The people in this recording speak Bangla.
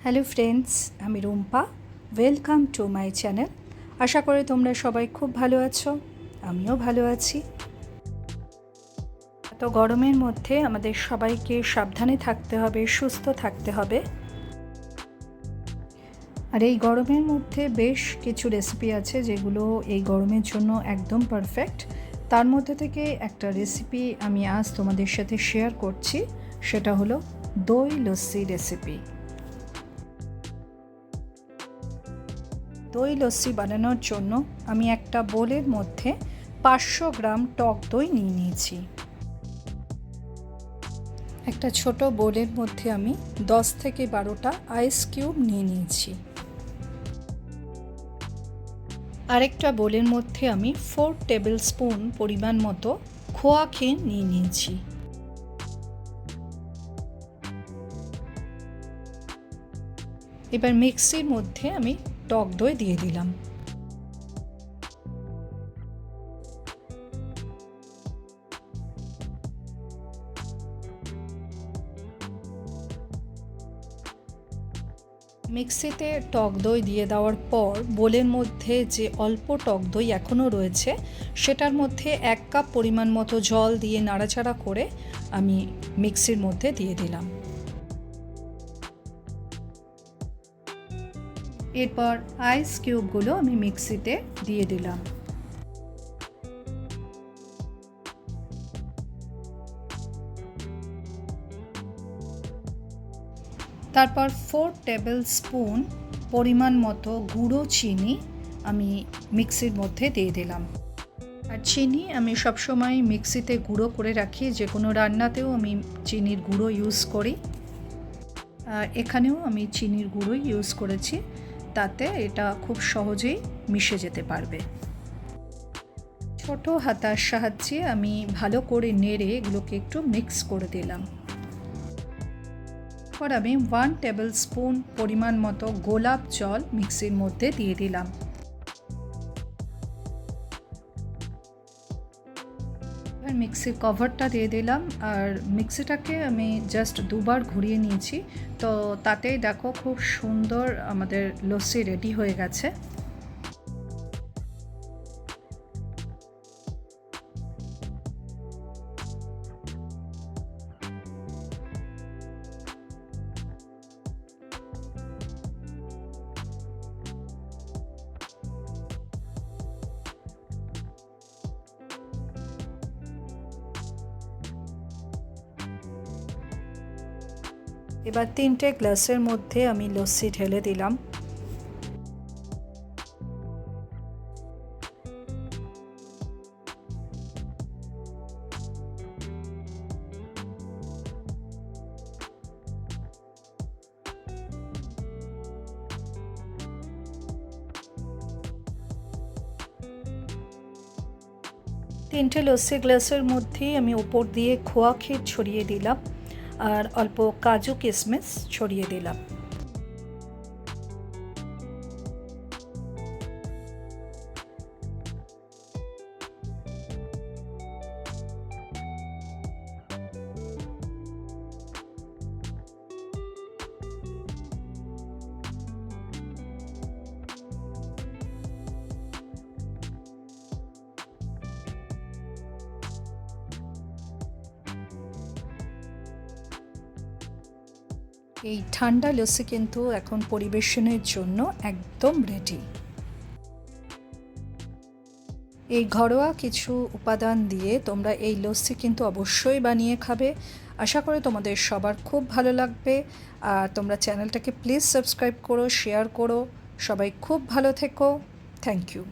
হ্যালো ফ্রেন্ডস, আমি Rumpa. Welcome to my channel. আশা করি তোমরা সবাই খুব ভালো আছো, আমিও ভালো আছি। এত গরমের মধ্যে আমাদের সবাইকে সাবধানে থাকতে হবে, সুস্থ থাকতে হবে। আর এই গরমের মধ্যে বেশ কিছু রেসিপি আছে যেগুলো এই গরমের জন্য একদম পারফেক্ট। তার মধ্যে থেকে একটা রেসিপি আমি আজ তোমাদের সাথে শেয়ার করছি, সেটা হলো দই লস্যি রেসিপি। দই লস্যি বানানোর জন্য আমি একটা বোলের মধ্যে 500 গ্রাম টক দই নিয়ে নিয়েছি। একটা ছোট বোলের মধ্যে আমি 10 থেকে 12টা আইস কিউব নিয়ে নিয়েছি। আরেকটা বোলের মধ্যে আমি 4 টেবিল স্পুন পরিমাণ মতো খোয়া ক্ষীর নিয়ে নিয়েছি। এবার মিক্সির মধ্যে আমি টক দই দিয়ে দিলাম। মিক্সিতে টক দই দিয়ে দেওয়ার পর বোলের মধ্যে যে অল্প টক দই এখনও রয়েছে সেটার মধ্যে 1 কাপ পরিমাণ মতো জল দিয়ে নাড়াচাড়া করে আমি মিক্সির মধ্যে দিয়ে দিলাম। এরপর আইস কিউবগুলো আমি মিক্সিতে দিয়ে দিলাম। তারপর 4 টেবিল স্পুন পরিমাণ মতো গুঁড়ো চিনি আমি মিক্সির মধ্যে দিয়ে দিলাম। আর চিনি আমি সবসময় মিক্সিতে গুঁড়ো করে রাখি, যে কোনো রান্নাতেও আমি চিনির গুঁড়ো ইউজ করি। আর এখানেও আমি চিনির গুঁড়োই ইউজ করেছি, তাতে এটা খুব সহজেই মিশে যেতে পারবে। ছোট হাতার সাহায্যে আমি ভালো করে নেড়ে এগুলোকে একটু মিক্স করে দিলাম। তারপর আমি 1 টেবিল স্পুন পরিমাণ মতো গোলাপ জল মিক্সির মধ্যে দিয়ে দিলাম। এবার মিক্সির কভারটা দিয়ে দিলাম, আর মিক্সিটাকে আমি জাস্ট 2বার ঘুরিয়ে নিয়েছি। তো তাতেই দেখো খুব সুন্দর আমাদের লস্যি রেডি হয়ে গেছে। এবার 3টে গ্লাসের মধ্যে আমি লস্যি ঢেলে দিলাম। তিনটে লস্যি গ্লাসের মধ্যেই আমি উপর দিয়ে খোয়া ক্ষীর ছড়িয়ে দিলাম, আর অল্প কাজু কিশমিশ ছড়িয়ে দিলাম। এই ঠান্ডা লস্যি কিন্তু এখন পরিবেশনের জন্য একদম রেডি। এই ঘরোয়া কিছু উপাদান দিয়ে তোমরা এই লস্যি কিন্তু অবশ্যই বানিয়ে খাবে। আশা করি তোমাদের সবার খুব ভালো লাগবে। আর তোমরা চ্যানেলটাকে প্লিজ সাবস্ক্রাইব করো, শেয়ার করো। সবাই খুব ভালো থেকো। Thank you.